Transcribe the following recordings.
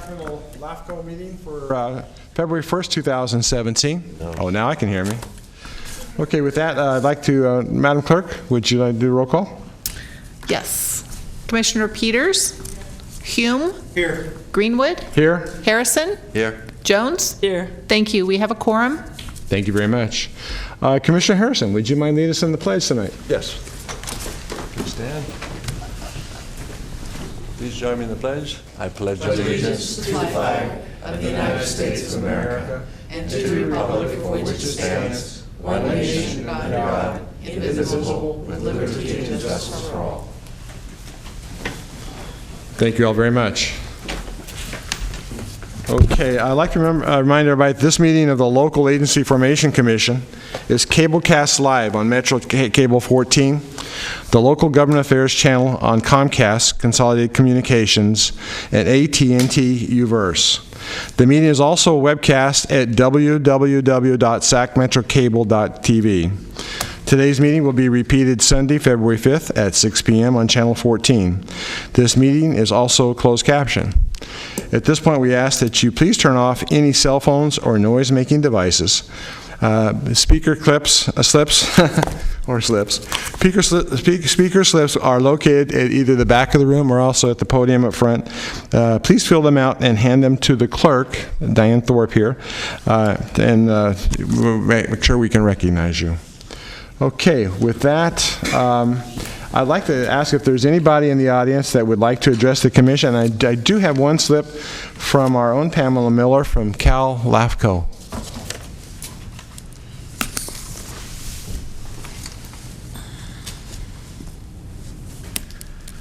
Sacramento LAFCO meeting for February 1st, 2017. No. Oh, now I can hear me. Okay, with that, I'd like to, Madam Clerk, would you like to do a roll call? Yes. Commissioner Peters? Hume? Here. Greenwood? Here. Harrison? Here. Jones? Here. Thank you. We have a quorum. Thank you very much. Commissioner Harrison, would you mind leading us in the pledge tonight? Yes. Please stand. Please join me in the pledge. I pledge allegiance to the flag of the United States of America and to the republic for which it stands, one nation under God, indivisible, with liberty and justice for all. Thank you all very much. Okay, I'd like to remind everybody that this meeting of the Local Agency Formation Commission is cablecast live on Metro Cable 14, the Local Government Affairs channel on Comcast Consolidated Communications, and AT&T Uverse. The meeting is also webcast at www.sacmetrocable.tv. Today's meeting will be repeated Sunday, February 5th at 6 p.m. on Channel 14. This meeting is also closed caption. At this point, we ask that you please turn off any cell phones or noise-making devices. Speaker slips are located at either the back of the room or also at the podium up front. Please fill them out and hand them to the clerk, Diane Thorpe here, and we'll make sure we can recognize you. Okay, with that, I'd like to ask if there's anybody in the audience that would like to address the commission. I do have one slip from our own Pamela Miller from Cal LAFCO.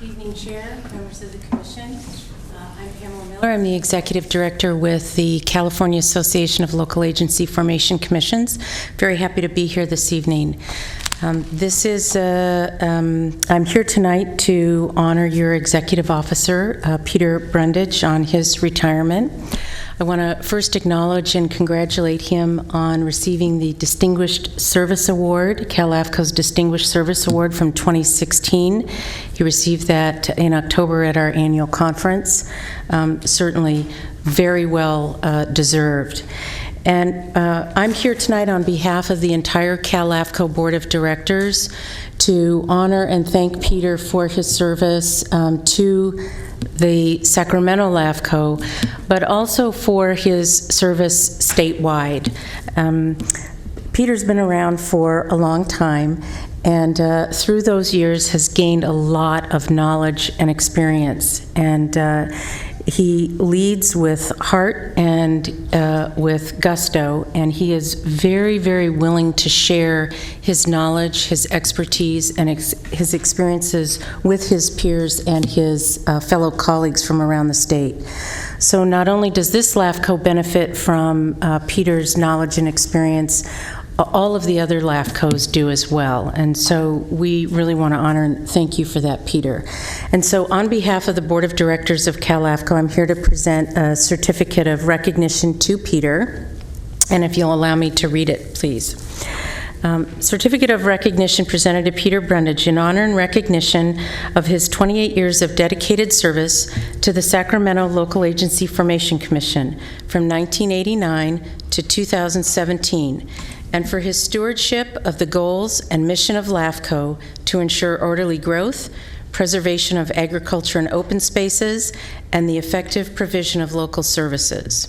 Evening, Chair, members of the Commission. I'm Pamela Miller. I'm the Executive Director with the California Association of Local Agency Formation Commissions. Very happy to be here this evening. I'm here tonight to honor your Executive Officer, Peter Brundage, on his retirement. I want to first acknowledge and congratulate him on receiving the Distinguished Service Award, Cal LAFCO's Distinguished Service Award from 2016. He received that in October at our annual conference. Certainly very well deserved. And I'm here tonight on behalf of the entire Cal LAFCO Board of Directors to honor and thank Peter for his service to the Sacramento LAFCO, but also for his service statewide. Peter's been around for a long time, and through those years has gained a lot of knowledge and experience. And he leads with heart and with gusto, and he is very, very willing to share his knowledge, his expertise, and his experiences with his peers and his fellow colleagues from around the state. So not only does this LAFCO benefit from Peter's knowledge and experience, all of the other LAFCOs do as well. And so we really want to honor and thank you for that, Peter. And so on behalf of the Board of Directors of Cal LAFCO, I'm here to present a certificate of recognition to Peter. And if you'll allow me to read it, please. Certificate of recognition presented to Peter Brundage in honor and recognition of his 28 years of dedicated service to the Sacramento Local Agency Formation Commission from 1989 to 2017, and for his stewardship of the goals and mission of LAFCO to ensure orderly growth, preservation of agriculture and open spaces, and the effective provision of local services.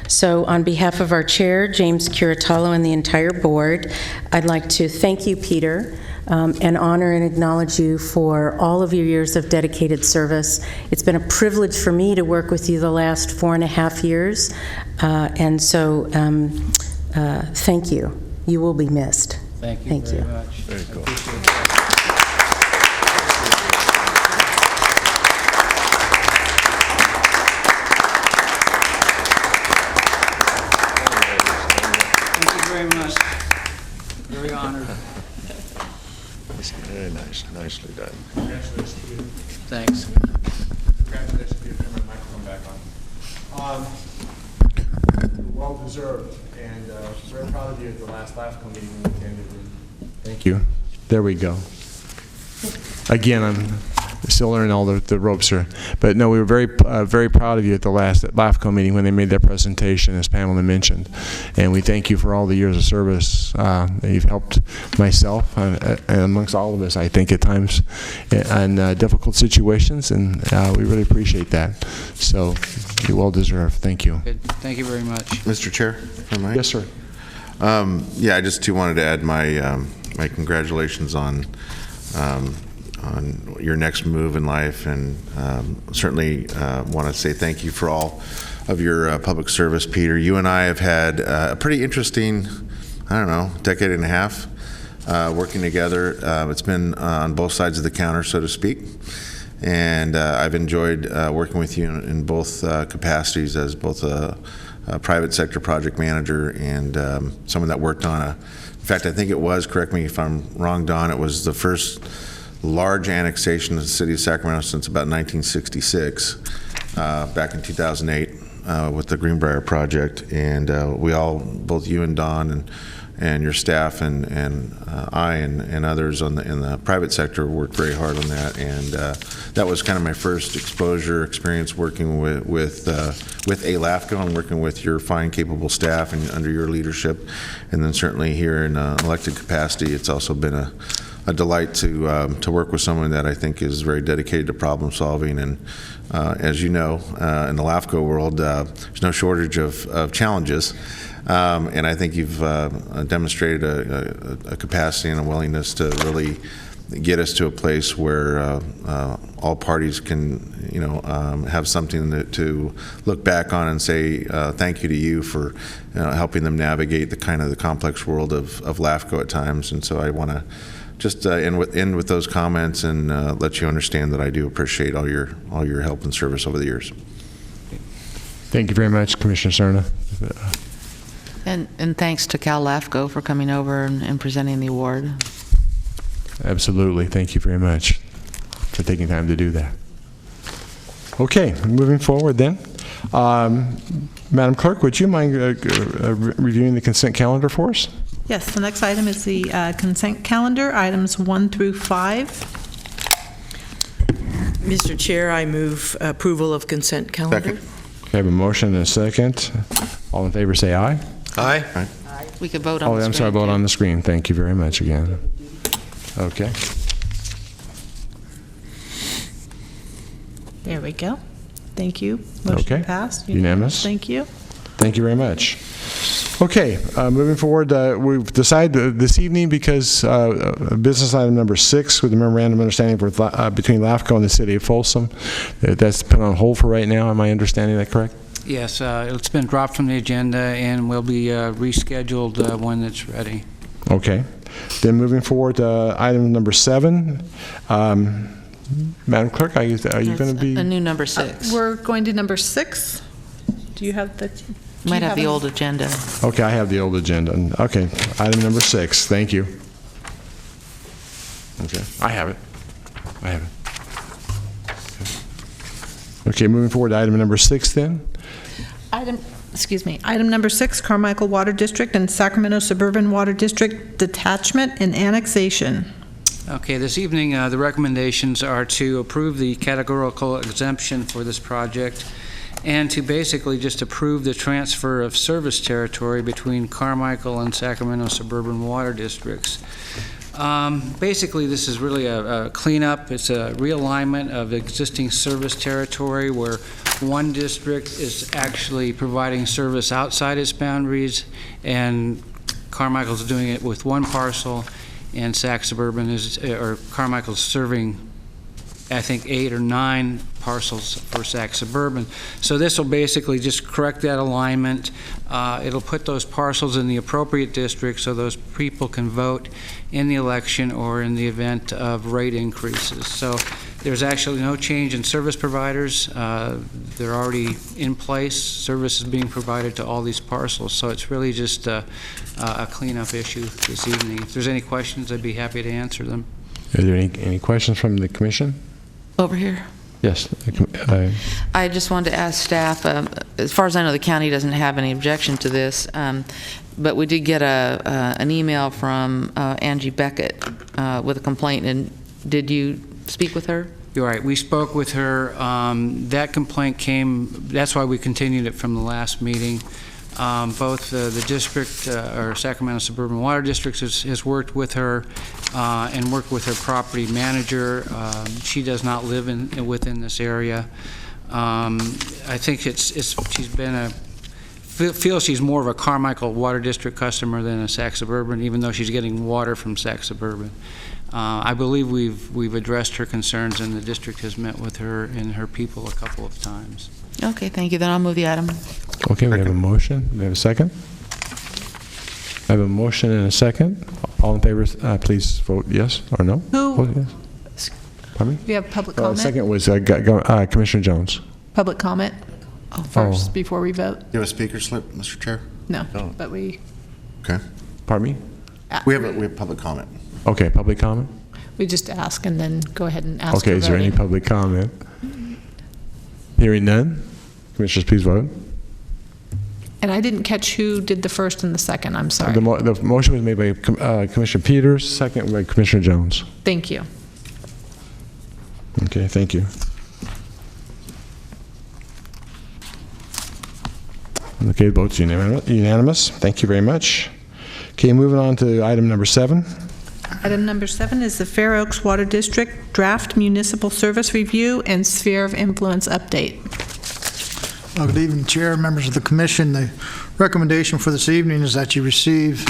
So on behalf of our chair, James Curatolo, and the entire board, I'd like to thank you, Peter, and honor and acknowledge you for all of your years of dedicated service. It's been a privilege for me to work with you the last 4.5 years, and so thank you. You will be missed. Thank you very much. Very cool. Thank you very much. Very honored. Very nice. Nicely done. Congratulations, Peter. Thanks. Congratulations, Peter. Turn my microphone back on. Well deserved, and very proud of you at the last LAFCO meeting we attended. Thank you. There we go. Again, still learning all the ropes here. But no, we were very proud of you at the last LAFCO meeting when they made their presentation, as Pamela mentioned. And we thank you for all the years of service that you've helped myself and amongst all of us, I think, at times in difficult situations, and we really appreciate that. So you're well deserved. Thank you. Good. Thank you very much. Mr. Chair, if I might? Yes, sir. Yeah, I just too wanted to add my my congratulations on your next move in life, and certainly want to say thank you for all of your public service, Peter. You and I have had a pretty interesting, I don't know, decade and a half working together. It's been on both sides of the counter, so to speak. And I've enjoyed working with you in both capacities as both a private sector project manager and someone that worked on in fact, I think it was, correct me if I'm wrong, Don, it was the first large annexation of the city of Sacramento since about 1966, back in 2008 with the Greenbrier project. And we all, both you and Don and your staff and I and others in the private sector worked very hard on that, and that was kind of my first experience working with a LAFCO and working with your fine, capable staff and under your leadership. And then certainly here in an elected capacity, it's also been a delight to work with someone that I think is very dedicated to problem solving. And as you know, in the LAFCO world, there's no shortage of challenges. And I think you've demonstrated a capacity and a willingness to really get us to a place where all parties can, have something to look back on and say thank you to you for helping them navigate the complex world of LAFCO at times. And so I want to just end with those comments and let you understand that I do appreciate all your help and service over the years. Thank you very much, Commissioner Serna. And thanks to Cal LAFCO for coming over and presenting the award. Absolutely. Thank you very much for taking time to do that. Okay, moving forward then. Madam Clerk, would you mind reviewing the consent calendar for us? Yes, the next item is the consent calendar, items 1 through 5. Mr. Chair, I move approval of consent calendar. Second. Okay, I have a motion and a second. All in favor say aye. Aye. We could vote on the I'm screen. sorry, vote on the screen. Thank you very much again. Okay. There we go. Thank you. Motion Okay. passed. Unanimous. Thank you. Thank you very much. Okay, moving forward, we've decided this evening, because business item number 6 with the memorandum of understanding between LAFCO and the city of Folsom, that's put on hold for right now. Am I understanding that correct? Yes, it's been dropped from the agenda and will be rescheduled when it's ready. Okay. Then moving forward to item number 7. Madam Clerk, are you going to be? A new number 6. We're going to number 6. Do you have the? Might have the old agenda. Okay, I have the old agenda. Okay, item number 6. Thank you. Okay, I have it. Okay, moving forward to item number 6 then. Item number 6, Carmichael Water District and Sacramento Suburban Water District detachment and annexation. Okay, this evening the recommendations are to approve the categorical exemption for this project and to basically just approve the transfer of service territory between Carmichael and Sacramento Suburban Water Districts. Basically, this is really a cleanup. It's a realignment of existing service territory where one district is actually providing service outside its boundaries, and Carmichael's doing it with one parcel, and Carmichael's serving, I think, 8 or 9 parcels for Sac Suburban. So this will basically just correct that alignment. It'll put those parcels in the appropriate district so those people can vote in the election or in the event of rate increases. So there's actually no change in service providers. They're already in place. Service is being provided to all these parcels. So it's really just a cleanup issue this evening. If there's any questions, I'd be happy to answer them. Are there any questions from the commission? Over here. Yes. I just wanted to ask staff, as far as I know, the county doesn't have any objection to this, but we did get an email from Angie Beckett with a complaint, and did you speak with her? You're right. We spoke with her. That complaint came, that's why we continued it from the last meeting. Both the district, or Sacramento Suburban Water District has worked with her and worked with her property manager. She does not live within this area. I think she's been feels she's more of a Carmichael Water District customer than a Sac Suburban, even though she's getting water from Sac Suburban. I believe we've addressed her concerns, and the district has met with her and her people a couple of times. Okay, thank you. Then I'll move the item. Okay, we have a motion. We have a second. I have a motion and a second. All in favor, please vote yes or no. Who? Vote yes. Pardon me? We have public comment? Second was Commissioner Jones. Public comment first before we vote? You have a speaker slip, Mr. Chair? No, No. but we Okay. Pardon me? We have public comment. Okay, public comment? just ask and then go ahead and ask Okay, for is there any voting. public comment? Hearing none. Commissioners, please vote. And I didn't catch who did the first and the second, I'm sorry. The motion was made by Commissioner Peters, second by Commissioner Jones. Thank you. Okay, thank you. Okay, votes unanimous. Thank you very much. Okay, moving on to item number 7. Item number 7 is the Fair Oaks Water District Draft Municipal Service Review and Sphere of Influence Update. Well, good evening, Chair, members of the Commission. The recommendation for this evening is that you receive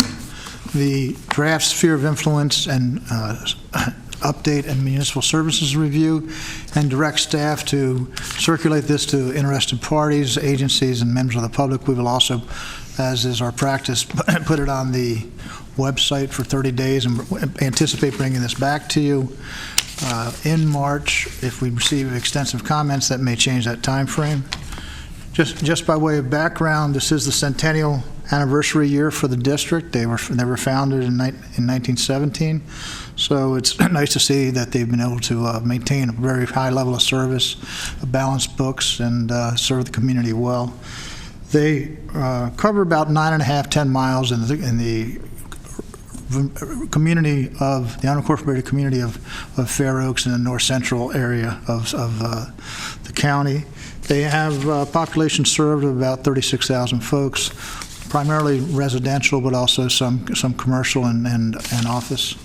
the draft Sphere of Influence and update and municipal services review, and direct staff to circulate this to interested parties, agencies, and members of the public. We will also, as is our practice, put it on the website for 30 days and anticipate bringing this back to you in March. If we receive extensive comments, that may change that time frame. Just by way of background, this is the centennial anniversary year for the district. They were founded in 1917, so it's nice to see that they've been able to maintain a very high level of service, balanced books, and serve the community well. They cover about 9.5, 10 miles in the community of the unincorporated community of Fair Oaks in the north central area of the county. They have a population served of about 36,000 folks, primarily residential, but also some commercial and office.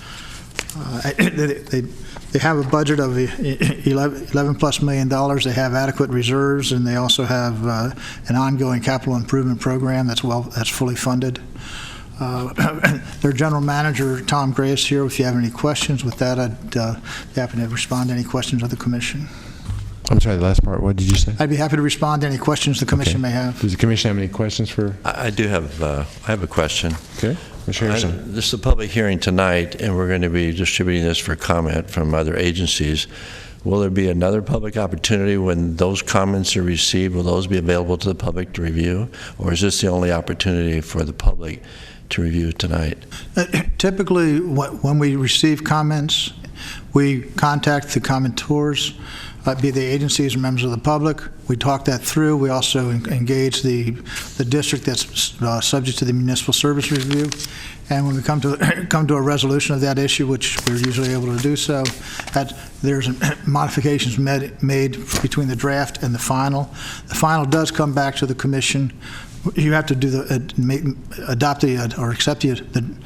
They have a budget of $11+ million. They have adequate reserves, and they also have an ongoing capital improvement program that's fully funded. Their general manager, Tom Gray, is here if you have any questions. With that, I'd be happy to respond to any questions of the Commission. I'm sorry, the last part, what did you say? I'd be happy to respond to any questions the Commission may have. Does the Commission have any questions for? I do have, I have a question. Okay, Commissioner Harrison. This is a public hearing tonight, and we're going to be distributing this for comment from other agencies. Will there be another public opportunity when those comments are received? Will those be available to the public to review? Or is this the only opportunity for the public to review tonight? Typically, when we receive comments, we contact the commentors, be they agencies or members of the public. We talk that through. We also engage the district that's subject to the municipal service review. And when we come to a resolution of that issue, which we're usually able to do so, there's modifications made between the draft and the final. The final does come back to the Commission. You have to do adopt or accept the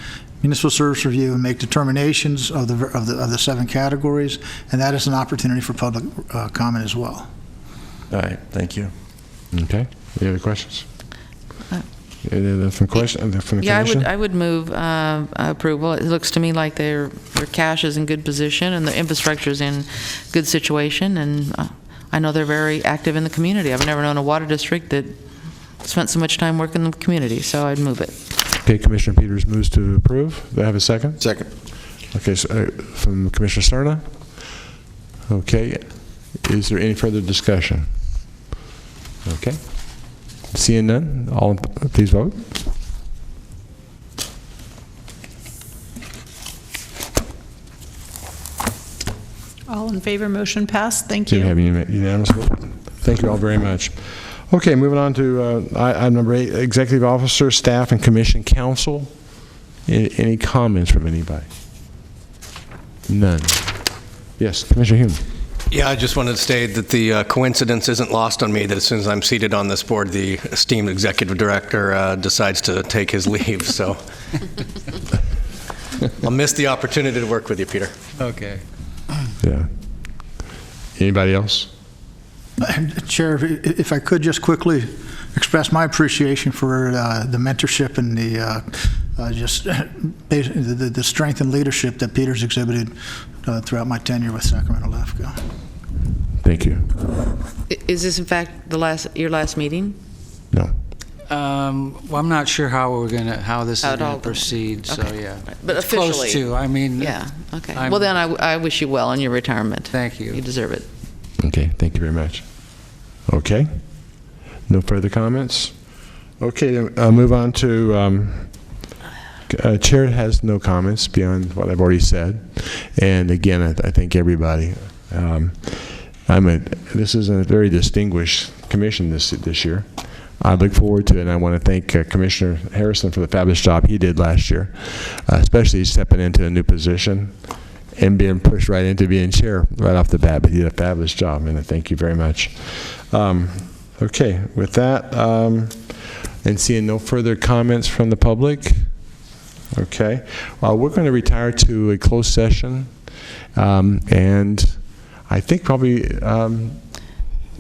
municipal service review and make determinations of the 7 categories, and that is an opportunity for public comment as well. All right, thank you. Okay, any other questions? From the Commission? Yeah, I would move approval. It looks to me like their cash is in good position and the infrastructure is in good situation, and I know they're very active in the community. I've never known a water district that spent so much time working in the community, so I'd move it. Okay, Commissioner Peters moves to approve. Do I have a second? Second. Okay, so, from Commissioner Serna. Okay, is there any further discussion? Okay. Seeing none, please vote. All in favor, motion passed. Thank Do you you. have unanimous vote? Thank you all very much. Okay, moving on to item number 8, Executive Officer, Staff, and Commission Council. Any comments from anybody? None. Yes, Commissioner Hume. Yeah, I just wanted to state that the coincidence isn't lost on me that as soon as I'm seated on this board, the esteemed executive director decides to take his leave, so I'll miss the opportunity to work with you, Peter. Okay. Yeah. Anybody else? Chair, if I could just quickly express my appreciation for the mentorship and the strength and leadership that Peter's exhibited throughout my tenure with Sacramento LAFCO. Thank you. Is this in fact your last meeting? No. Well, I'm not sure how this How is it going all to proceed, so okay. yeah. But It's officially. Close to, I mean. Yeah, okay. I'm- Well, then I wish you well in your retirement. Thank you. You deserve it. Okay, thank you very much. Okay. No further comments? Okay, then I'll move on to, Chair has no comments beyond what I've already said. And again, I thank everybody. This is a very distinguished commission this year. I look forward to it, and I want to thank Commissioner Harrison for the fabulous job he did last year, especially stepping into a new position and being pushed right into being chair right off the bat. But he did a fabulous job, and I thank you very much. Okay, with that, and seeing no further comments from the public, okay, we're going to retire to a closed session, and I think probably... Do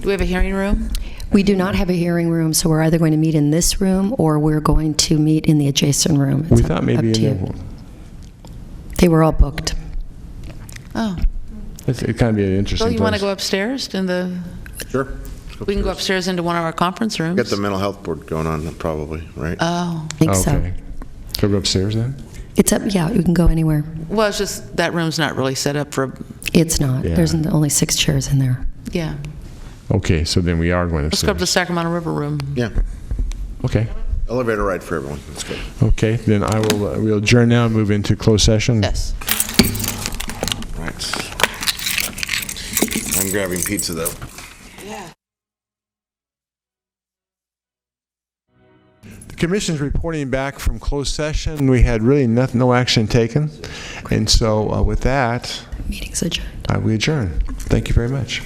we have a hearing room? We do not have a hearing room, so we're either going to meet in this room or we're going to meet in the adjacent room. We thought maybe in the... They were all booked. Oh. It kind of be an interesting So you want to place. go upstairs in the... Sure. We can go upstairs into one of our conference rooms. Got the mental health board going on, probably, right? Oh. I think so. Okay. Go upstairs then? It's up, yeah, you can go anywhere. Well, it's just that room's not really set up for... It's not. Yeah. There's only 6 chairs in there. Yeah. Okay, so then we are going Let's go up to the upstairs. Sacramento River room. Yeah. Okay. Elevator ride for everyone. That's good. Okay, then we'll adjourn now and move into closed session. Yes. Right. I'm grabbing pizza, though. The commission's reporting back from closed session. We had really no action taken. And so with that, Meeting's adjourned. we adjourn. Thank you very much.